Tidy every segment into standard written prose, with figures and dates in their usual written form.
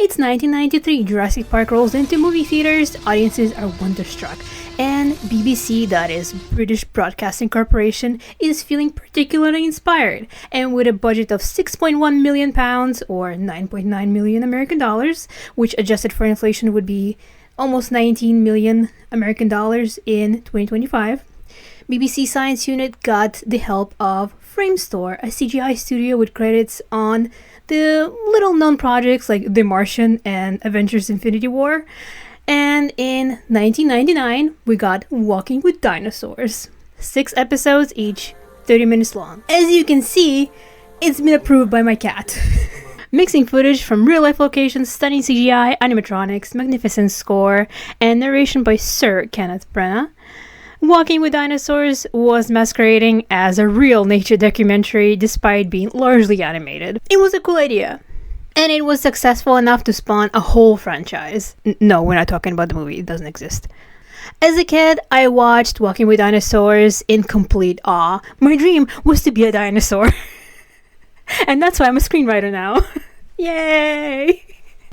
It's 1993, Jurassic Park rolls into movie theaters, audiences are wonderstruck, and BBC, that is British Broadcasting Corporation, is feeling particularly inspired, and with a budget of £6.1 million, or 9.9 million American dollars, which adjusted for inflation would be almost 19 million American dollars in 2025, BBC Science Unit got the help of Framestore, a CGI studio with credits on the little-known projects like The Martian and Avengers Infinity War. And in 1999, we got Walking with Dinosaurs. 6 episodes each, 30 minutes long. As you can see, it's been approved by my cat. Mixing footage from real-life locations, stunning CGI, animatronics, magnificent score, and narration by Sir Kenneth Branagh, Walking with Dinosaurs was masquerading as a real nature documentary despite being largely animated. It was a cool idea. And it was successful enough to spawn a whole franchise. No, we're not talking about the movie. It doesn't exist. As a kid, I watched Walking with Dinosaurs in complete awe. My dream was to be a dinosaur. And that's why I'm a screenwriter now. Yay!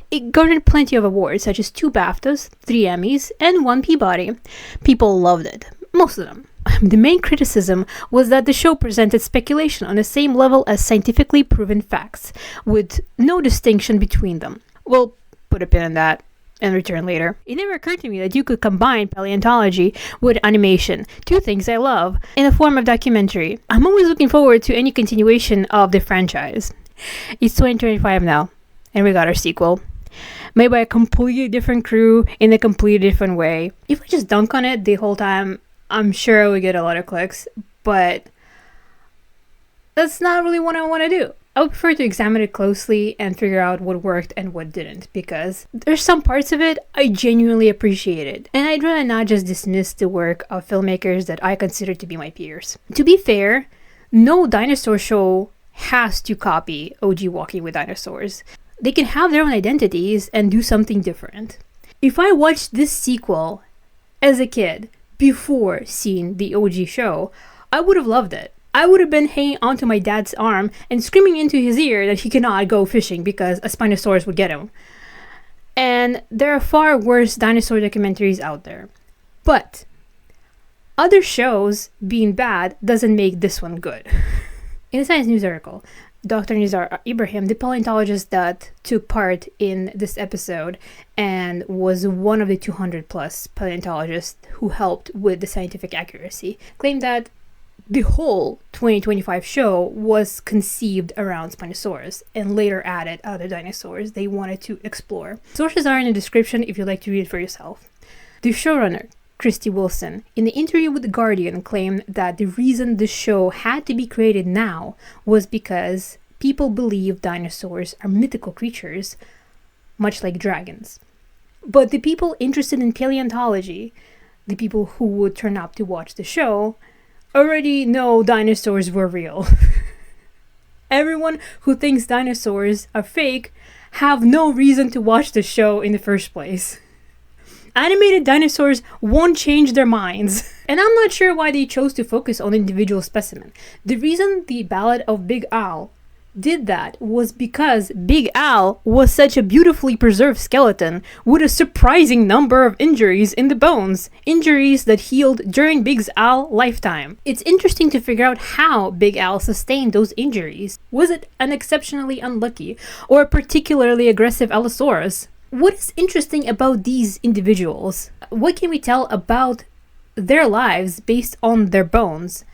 It garnered plenty of awards, such as 2 BAFTAs, 3 Emmys, and 1 Peabody. People loved it. Most of them. The main criticism was that the show presented speculation on the same level as scientifically proven facts, with no distinction between them. We'll put a pin in that and return later. It never occurred to me that you could combine paleontology with animation, 2 things I love, in the form of documentary. I'm always looking forward to any continuation of the franchise. It's 2025 now, and we got our sequel. Made by a completely different crew in a completely different way. If I just dunk on it the whole time, I'm sure I would get a lot of clicks, but that's not really what I want to do. I would prefer to examine it closely and figure out what worked and what didn't, because there's some parts of it I genuinely appreciated, and I'd rather not just dismiss the work of filmmakers that I consider to be my peers. To be fair, no dinosaur show has to copy OG Walking with Dinosaurs. They can have their own identities and do something different. If I watched this sequel as a kid, before seeing the OG show, I would have loved it. I would have been hanging onto my dad's arm and screaming into his ear that he cannot go fishing because a Spinosaurus would get him. And there are far worse dinosaur documentaries out there. But other shows being bad doesn't make this one good. In a Science News article, Dr. Nizar Ibrahim, the paleontologist that took part in this episode and was one of the 200 plus paleontologists who helped with the scientific accuracy, claimed that the whole 2025 show was conceived around Spinosaurus and later added other dinosaurs they wanted to explore. Sources are in the description if you'd like to read it for yourself. The showrunner, Christy Wilson, in the interview with The Guardian, claimed that the reason the show had to be created now was because people believe dinosaurs are mythical creatures, much like dragons. But the people interested in paleontology, the people who would turn up to watch the show, already know dinosaurs were real. Everyone who thinks dinosaurs are fake have no reason to watch the show in the first place. Animated dinosaurs won't change their minds. And I'm not sure why they chose to focus on individual specimen. The reason the Ballad of Big Al did that was because Big Al was such a beautifully preserved skeleton with a surprising number of injuries in the bones, injuries that healed during Big Al's lifetime. It's interesting to figure out how Big Al sustained those injuries. Was it an exceptionally unlucky or a particularly aggressive Allosaurus? What is interesting about these individuals? What can we tell about their lives based on their bones?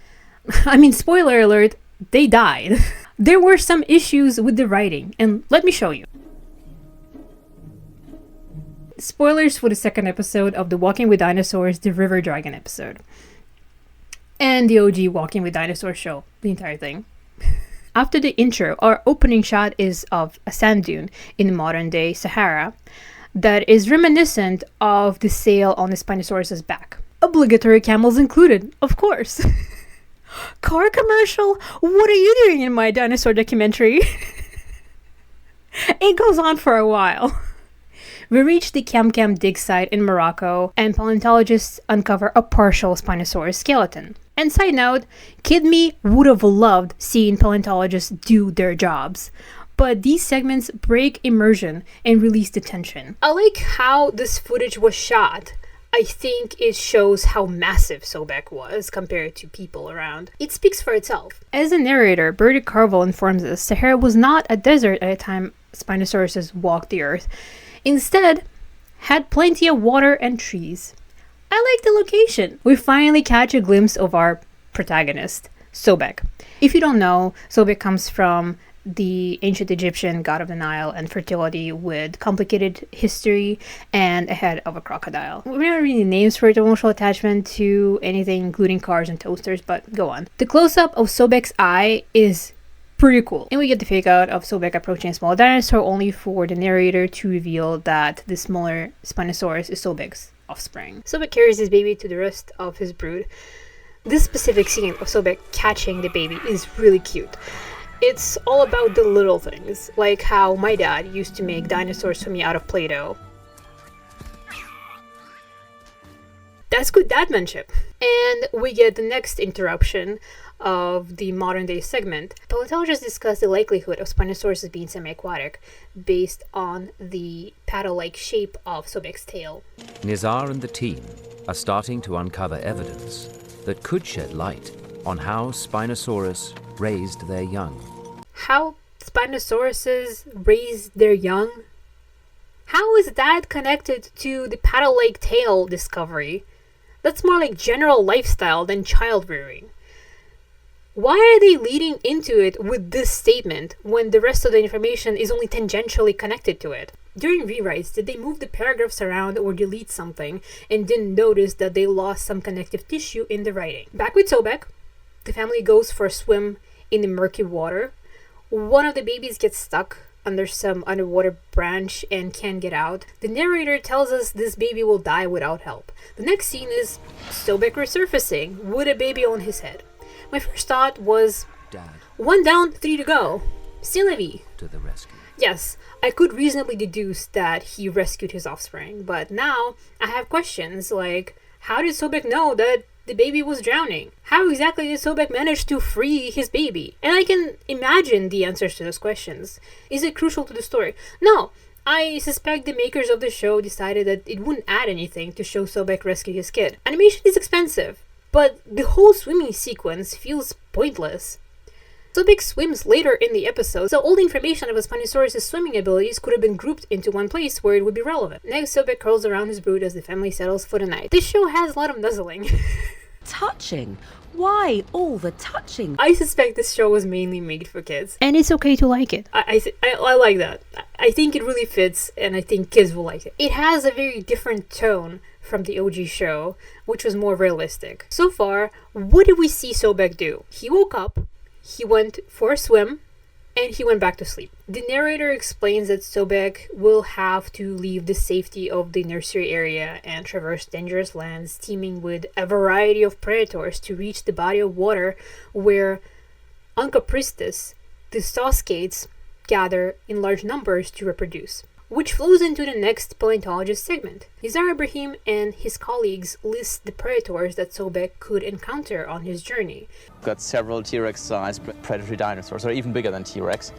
I mean, spoiler alert, they died. There were some issues with the writing, and let me show you. Spoilers for the 2nd episode of the Walking with Dinosaurs, the River Dragon episode. And the OG Walking with Dinosaurs show, the entire thing. After the intro, our opening shot is of a sand dune in modern-day Sahara that is reminiscent of the sail on the Spinosaurus's back. Obligatory camels included, of course. Car commercial? What are you doing in my dinosaur documentary? It goes on for a while. We reach the Kemkem dig site in Morocco, and paleontologists uncover a partial Spinosaurus skeleton. And side note, kid me would have loved seeing paleontologists do their jobs. but these segments break immersion and release the tension. I like how this footage was shot. I think it shows how massive Sobek was compared to people around. It speaks for itself. As a narrator, Bertie Carvel informs us Sahara was not a desert at the time Spinosaurus walked the earth. Instead, had plenty of water and trees. I like the location. We finally catch a glimpse of our protagonist, Sobek. If you don't know, Sobek comes from the ancient Egyptian god of the Nile and fertility with complicated history and a head of a crocodile. We don't have any names for emotional attachment to anything, including cars and toasters, but go on. The close-up of Sobek's eye is pretty cool. And we get the fake out of Sobek approaching a small dinosaur, only for the narrator to reveal that the smaller Spinosaurus is Sobek's offspring. Sobek carries his baby to the rest of his brood. This specific scene of Sobek catching the baby is really cute. It's all about the little things, like how my dad used to make dinosaurs for me out of Play-Doh. That's good dadmanship. And we get the next interruption of the modern day segment. Paleontologists discuss the likelihood of Spinosaurus being semi-aquatic based on the paddle-like shape of Sobek's tail. Nizar and the team are starting to uncover evidence that could shed light on how Spinosaurus raised their young. How Spinosauruses raised their young? How is that connected to the paddle-like tail discovery? That's more like general lifestyle than child rearing. Why are they leading into it with this statement when the rest of the information is only tangentially connected to it? During rewrites, did they move the paragraphs around or delete something and didn't notice that they lost some connective tissue in the writing? Back with Sobek, the family goes for a swim in the murky water. One of the babies gets stuck under some underwater branch and can't get out. The narrator tells us this baby will die without help. The next scene is Sobek resurfacing with a baby on his head. My first thought was, Dad, 1 down, 3 to go. Sylvie. to the rescue. Yes, I could reasonably deduce that he rescued his offspring, but now I have questions like, how did Sobek know that the baby was drowning? How exactly did Sobek manage to free his baby? And I can imagine the answers to those questions. Is it crucial to the story? No. I suspect the makers of the show decided that it wouldn't add anything to show Sobek rescue his kid. Animation is expensive, but the whole swimming sequence feels pointless. Sobek swims later in the episode, so all the information about Spinosaurus' swimming abilities could have been grouped into one place where it would be relevant. Next, Sobek curls around his brood as the family settles for the night. This show has a lot of nuzzling. Touching? Why all the touching? I suspect this show was mainly made for kids. And it's okay to like it. I like that. I think it really fits, and I think kids will like it. It has a very different tone from the OG show, which was more realistic. So far, what did we see Sobek do? He woke up, he went for a swim, and he went back to sleep. The narrator explains that Sobek will have to leave the safety of the nursery area and traverse dangerous lands teeming with a variety of predators to reach the body of water where Oncopristis, the saucecates, gather in large numbers to reproduce. Which flows into the next paleontologist segment. Nizar Ibrahim and his colleagues list the predators that Sobek could encounter on his journey. Got several T-Rex-sized predatory dinosaurs, or even bigger than T-Rex.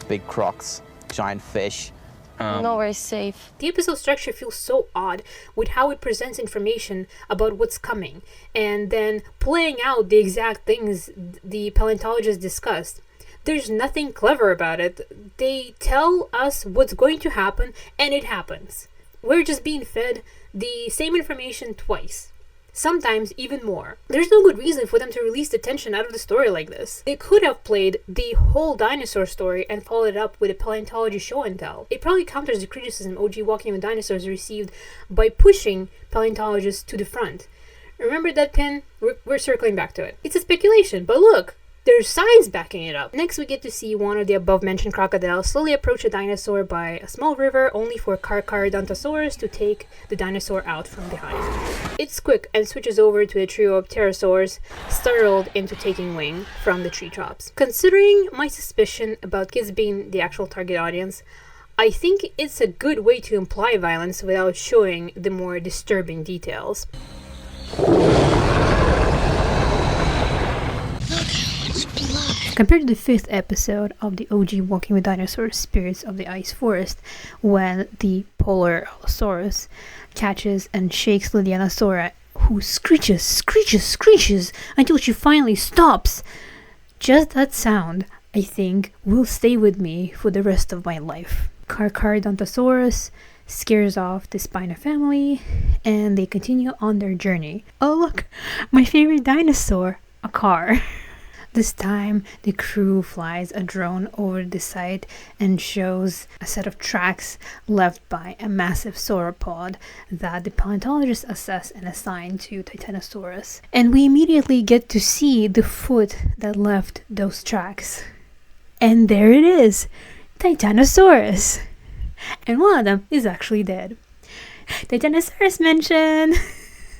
Big crocs, giant fish. Nowhere is safe. The episode structure feels so odd with how it presents information about what's coming, and then playing out the exact things the paleontologists discussed. There's nothing clever about it. They tell us what's going to happen, and it happens. We're just being fed the same information twice. Sometimes even more. There's no good reason for them to release the tension out of the story like this. They could have played the whole dinosaur story and followed it up with a paleontology show and tell. It probably counters the criticism OG Walking with Dinosaurs received by pushing paleontologists to the front. Remember that pin? We're circling back to it. It's a speculation, but look! There's science backing it up. Next, we get to see one of the above-mentioned crocodiles slowly approach a dinosaur by a small river, only for Carcharodontosaurus to take the dinosaur out from behind. It's quick and switches over to a trio of pterosaurs, startled into taking wing from the tree tops. Considering my suspicion about kids being the actual target audience, I think it's a good way to imply violence without showing the more disturbing details. Compared to the 5th episode of the OG Walking with Dinosaurs, Spirits of the Ice Forest, when the polar Allosaurus catches and shakes Lilianasaura, who screeches until she finally stops. Just that sound, I think, will stay with me for the rest of my life. Carcharodontosaurus scares off the Spina family, and they continue on their journey. Oh look, my favorite dinosaur, a car. This time, the crew flies a drone over the site and shows a set of tracks left by a massive sauropod that the paleontologists assess and assign to Titanosaurus. And we immediately get to see the foot that left those tracks. And there it is, Titanosaurus. And one of them is actually dead. Titanosaurus mention!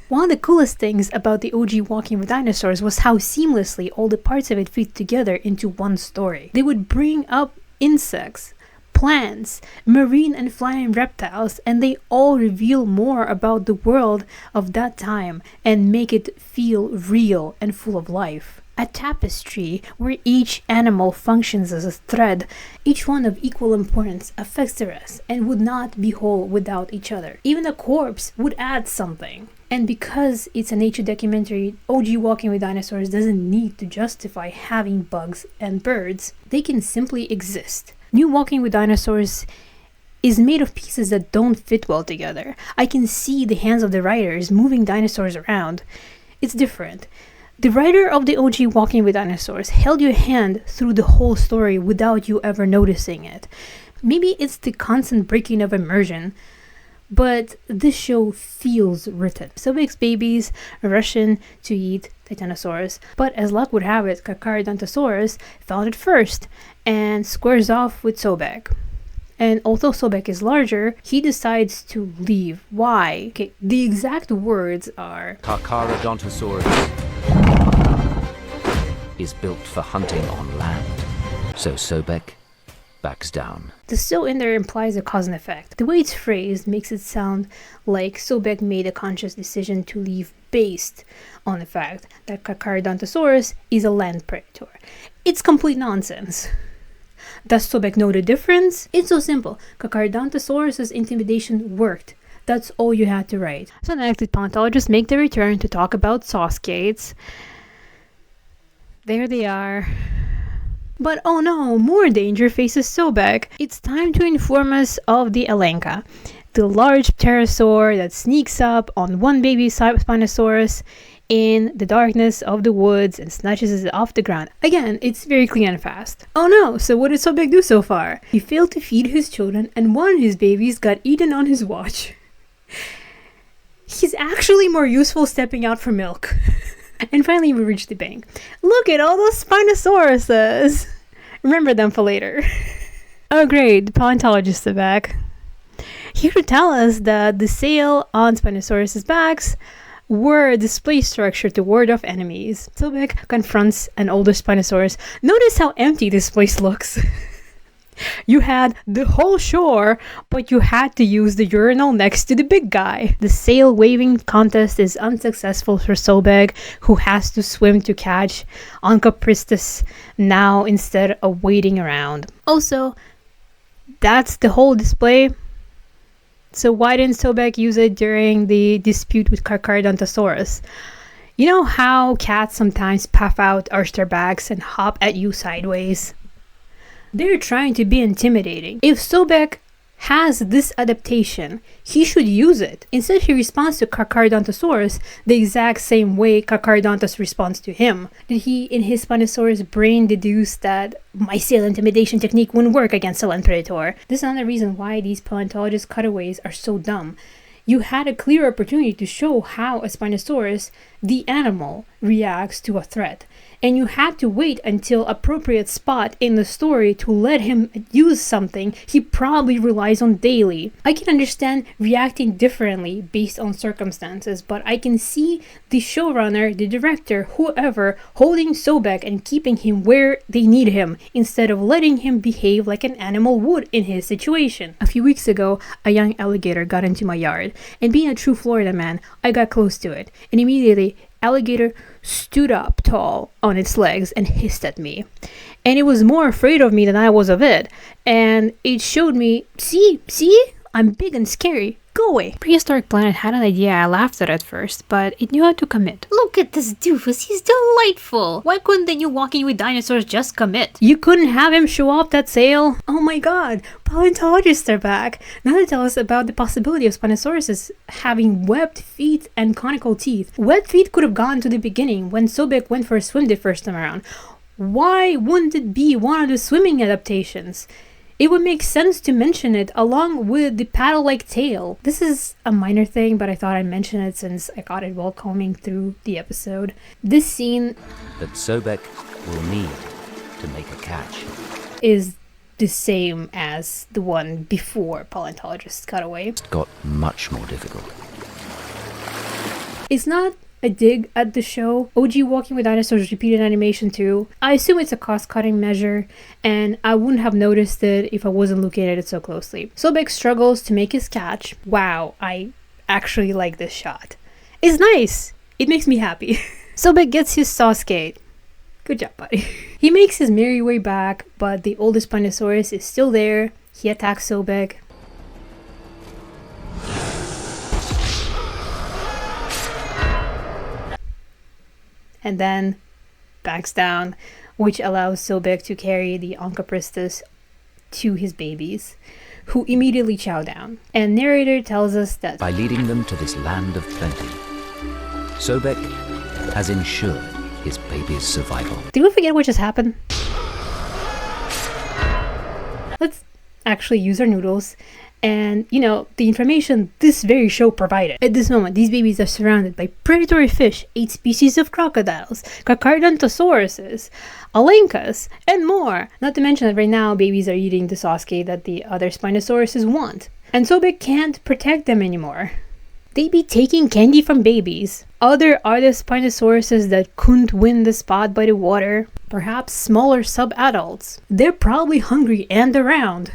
One of the coolest things about the OG Walking with Dinosaurs was how seamlessly all the parts of it fit together into one story. They would bring up insects, plants, marine and flying reptiles, and they all reveal more about the world of that time and make it feel real and full of life. A tapestry where each animal functions as a thread, each one of equal importance affects the rest and would not be whole without each other. Even a corpse would add something. And because it's a nature documentary, OG Walking with Dinosaurs doesn't need to justify having bugs and birds. They can simply exist. New Walking with Dinosaurs is made of pieces that don't fit well together. I can see the hands of the writers moving dinosaurs around. It's different. The writer of the OG Walking with Dinosaurs held your hand through the whole story without you ever noticing it. Maybe it's the constant breaking of immersion, but this show feels written. Sobek's babies rush in to eat Titanosaurus, but as luck would have it, Carcharodontosaurus found it first and squares off with Sobek. And although Sobek is larger, he decides to leave. Why? Okay, the exact words are Carcharodontosaurus is built for hunting on land, so Sobek backs down. The so in there implies a cause and effect. The way it's phrased makes it sound like Sobek made a conscious decision to leave based on the fact that Carcharodontosaurus is a land predator. It's complete nonsense. Does Sobek know the difference? It's so simple. Carcharodontosaurus' intimidation worked. That's all you had to write. So next, the paleontologists make their return to talk about saw skates. There they are. But oh no, more danger faces Sobek. It's time to inform us of the Elenka, the large pterosaur that sneaks up on one baby Spinosaurus in the darkness of the woods and snatches it off the ground. Again, it's very clean and fast. Oh no, so what did Sobek do so far? He failed to feed his children and one of his babies got eaten on his watch. He's actually more useful stepping out for milk. And finally we reach the bank. Look at all those Spinosauruses! Remember them for later. Oh great, the paleontologists are back. Here to tell us that the sail on Spinosaurus' backs were a display structure to ward off enemies. Sobek confronts an older Spinosaurus. Notice how empty this place looks. You had the whole shore, but you had to use the urinal next to the big guy. The sail waving contest is unsuccessful for Sobek, who has to swim to catch Onchopristis now instead of waiting around. Also, that's the whole display. So why didn't Sobek use it during the dispute with Carcharodontosaurus? You know how cats sometimes puff out, arch their backs, and hop at you sideways? They're trying to be intimidating. If Sobek has this adaptation, he should use it. Instead, he responds to Carcharodontosaurus the exact same way Carcharodontos responds to him. Did he, in his Spinosaurus brain, deduce that my sail intimidation technique wouldn't work against a land predator? This is another reason why these paleontologist cutaways are so dumb. You had a clear opportunity to show how a Spinosaurus, the animal, reacts to a threat. And you had to wait until appropriate spot in the story to let him use something he probably relies on daily. I can understand reacting differently based on circumstances, but I can see the showrunner, the director, whoever, holding Sobek and keeping him where they need him, instead of letting him behave like an animal would in his situation. A few weeks ago, a young alligator got into my yard, and being a true Florida man, I got close to it, and immediately alligator stood up tall on its legs and hissed at me. and it was more afraid of me than I was of it. And it showed me, see, I'm big and scary. Go away. Prehistoric Planet had an idea I laughed at first, but it knew how to commit. Look at this doofus, he's delightful. Why couldn't the new Walking with Dinosaurs just commit? You couldn't have him show off that sail? Oh my god, paleontologists are back. Now to tell us about the possibility of Spinosaurus having webbed feet and conical teeth. Webbed feet could have gone to the beginning when Sobek went for a swim the first time around. Why wouldn't it be one of the swimming adaptations? It would make sense to mention it along with the paddle-like tail. This is a minor thing, but I thought I'd mention it since I got it while combing through the episode. This scene that Sobek will need to make a catch is the same as the one before paleontologists got away. It got much more difficult. It's not a dig at the show. OG Walking with Dinosaurs repeated animation too. I assume it's a cost-cutting measure, and I wouldn't have noticed it if I wasn't looking at it so closely. Sobek struggles to make his catch. Wow, I actually like this shot. It's nice. It makes me happy. Sobek gets his saw skate. Good job, buddy. He makes his merry way back, but the oldest Spinosaurus is still there. He attacks Sobek. And then backs down, which allows Sobek to carry the Onchopristus to his babies, who immediately chow down. And narrator tells us that by leading them to this land of plenty, Sobek has ensured his baby's survival. Did we forget what just happened? Let's actually use our noodles and, the information this very show provided. At this moment, these babies are surrounded by predatory fish, 8 species of crocodiles, carcharodontosauruses, alencas, and more. Not to mention that right now, babies are eating the Sasuke that the other Spinosauruses want. And Sobek can't protect them anymore. They be taking candy from babies. Other artist Spinosauruses that couldn't win the spot by the water, perhaps smaller sub-adults. They're probably hungry and around.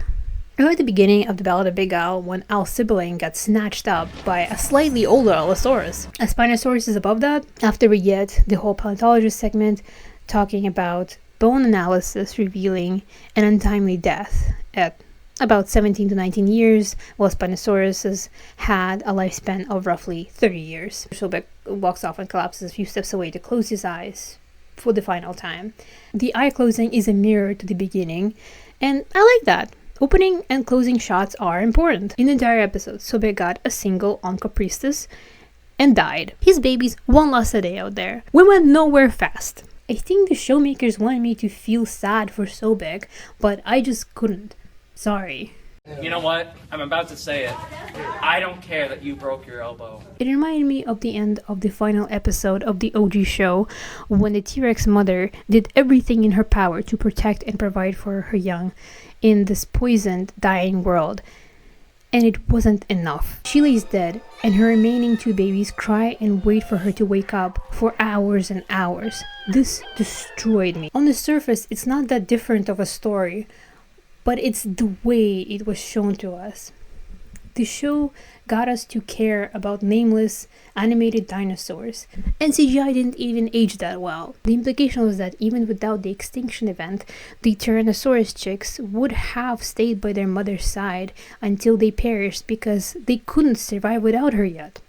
Right at the beginning of the Ballad of Big Al, when Al's sibling got snatched up by a slightly older Allosaurus. A Spinosaurus is above that. After we get the whole paleontologist segment talking about bone analysis revealing an untimely death at about 17 to 19 years, while Spinosaurus had a lifespan of roughly 30 years. Sobek walks off and collapses a few steps away to close his eyes for the final time. The eye closing is a mirror to the beginning, and I like that. Opening and closing shots are important. In the entire episode, Sobek got a single Onchopristus and died. His babies won't last a day out there. We went nowhere fast. I think the showmakers wanted me to feel sad for Sobek, but I just couldn't. Sorry. You know what? I'm about to say it. I don't care that you broke your elbow. It reminded me of the end of the final episode of the OG show, when the T-Rex mother did everything in her power to protect and provide for her young in this poisoned, dying world. And it wasn't enough. She lays dead, and her remaining 2 babies cry and wait for her to wake up for hours and hours. This destroyed me. On the surface, it's not that different of a story, but it's the way it was shown to us. The show got us to care about nameless, animated dinosaurs, and CGI didn't even age that well. The implication was that even without the extinction event, the Tyrannosaurus chicks would have stayed by their mother's side until they perished because they couldn't survive without her yet.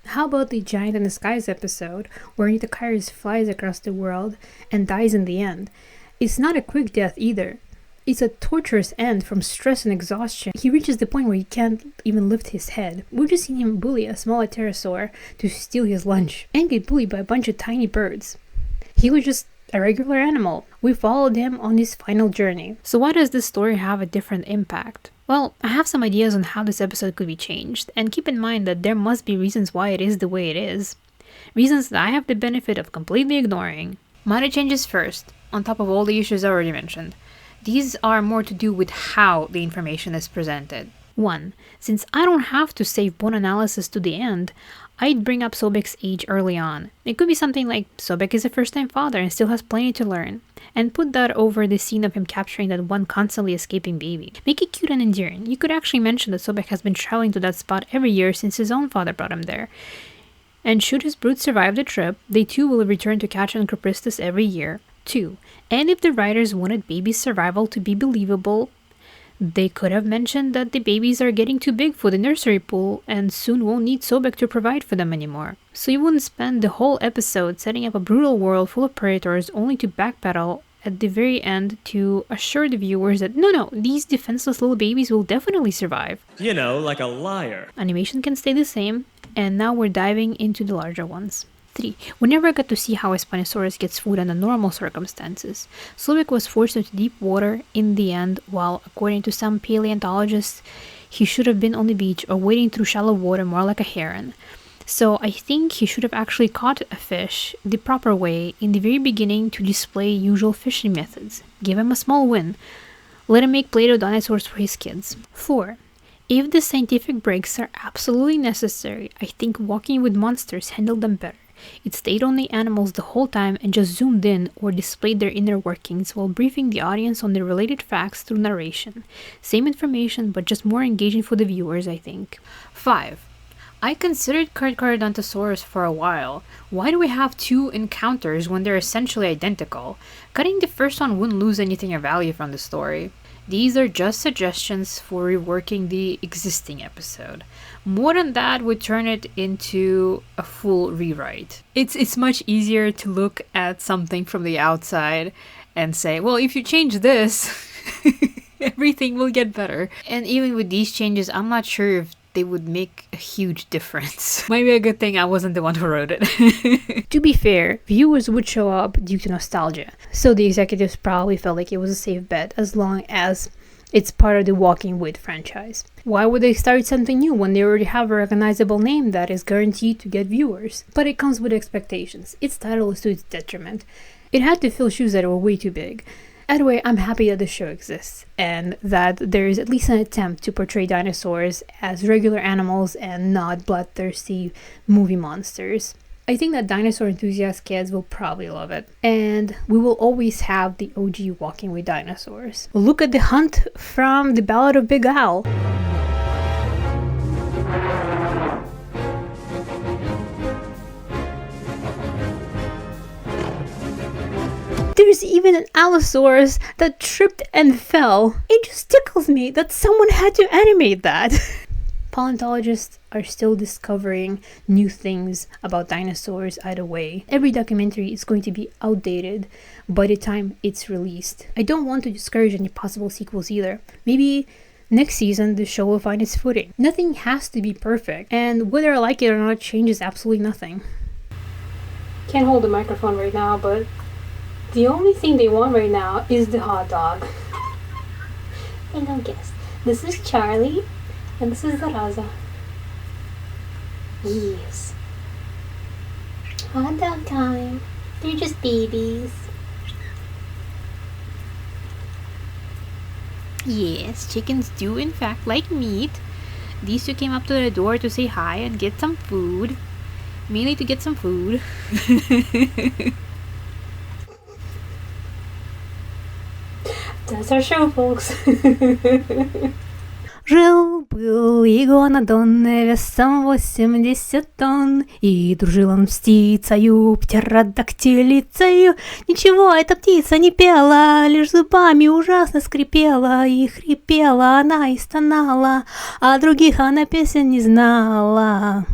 How about the Giant in the Skies episode, where Nitocyrus flies across the world and dies in the end? It's not a quick death either. It's a torturous end from stress and exhaustion. He reaches the point where he can't even lift his head. We've just seen him bully a smaller pterosaur to steal his lunch and get bullied by a bunch of tiny birds. He was just a regular animal. We followed him on his final journey. So why does this story have a different impact? Well, I have some ideas on how this episode could be changed, and keep in mind that there must be reasons why it is the way it is. Reasons that I have the benefit of completely ignoring. Minor changes first, on top of all the issues I already mentioned. These are more to do with how the information is presented. 1. Since I don't have to save bone analysis to the end, I'd bring up Sobek's age early on. It could be something like Sobek is a first-time father and still has plenty to learn, and put that over the scene of him capturing that one constantly escaping baby. Make it cute and endearing. You could actually mention that Sobek has been traveling to that spot every year since his own father brought him there. And should his brood survive the trip, they too will return to catch Onchopristus every year. 2. And if the writers wanted babies' survival to be believable, they could have mentioned that the babies are getting too big for the nursery pool and soon won't need Sobek to provide for them anymore. So you wouldn't spend the whole episode setting up a brutal world full of predators only to backpedal at the very end to assure the viewers that no, these defenseless little babies will definitely survive. You know, like a liar. Animation can stay the same, and now we're diving into the larger ones. 3. We never got to see how a Spinosaurus gets food under normal circumstances. Sobek was forced into deep water in the end, while, according to some paleontologists, he should have been on the beach or wading through shallow water more like a heron. So I think he should have actually caught a fish the proper way in the very beginning to display usual fishing methods. Give him a small win. Let him make Play-Doh dinosaurs for his kids. 4. If the scientific breaks are absolutely necessary, I think Walking with Monsters handled them better. It stayed on the animals the whole time and just zoomed in or displayed their inner workings while briefing the audience on the related facts through narration. Same information, but just more engaging for the viewers, I think. 5. I considered Carcharodontosaurus for a while. Why do we have 2 encounters when they're essentially identical? Cutting the first one wouldn't lose anything of value from the story. These are just suggestions for reworking the existing episode. More than that would turn it into a full rewrite. It's much easier to look at something from the outside and say, well, if you change this, everything will get better. And even with these changes, I'm not sure if they would make a huge difference. Might be a good thing I wasn't the one who wrote it. To be fair, viewers would show up due to nostalgia, so the executives probably felt like it was a safe bet as long as it's part of the Walking With franchise. Why would they start something new when they already have a recognizable name that is guaranteed to get viewers? But it comes with expectations. Its title is to its detriment. It had to fill shoes that were way too big. Either way, I'm happy that the show exists, and that there is at least an attempt to portray dinosaurs as regular animals and not bloodthirsty movie monsters. I think that dinosaur enthusiast kids will probably love it, and we will always have the OG Walking with Dinosaurs. Look at the hunt from the Ballad of Big Al. There's even an Allosaurus that tripped and fell. It just tickles me that someone had to animate that. Paleontologists are still discovering new things about dinosaurs either way. Every documentary is going to be outdated by the time it's released. I don't want to discourage any possible sequels either. Maybe next season the show will find its footing. Nothing has to be perfect, and whether I like it or not changes absolutely nothing. Can't hold the microphone right now, but the only thing they want right now is the hot dog. And don't guess. This is Charlie, and this is Zaraza. Yes. Hot dog time. They're just babies. Yes, chickens do in fact like meat. These two came up to the door to say hi and get some food. Mainly to get some food. That's our show, folks. Жил-был Игуанодон весом 80 тонн, и дружил он с птицею, птеродактилицею. Ничего эта птица не пела, лишь зубами ужасно скрипела, и хрипела она и стонала, а других она песен не знала.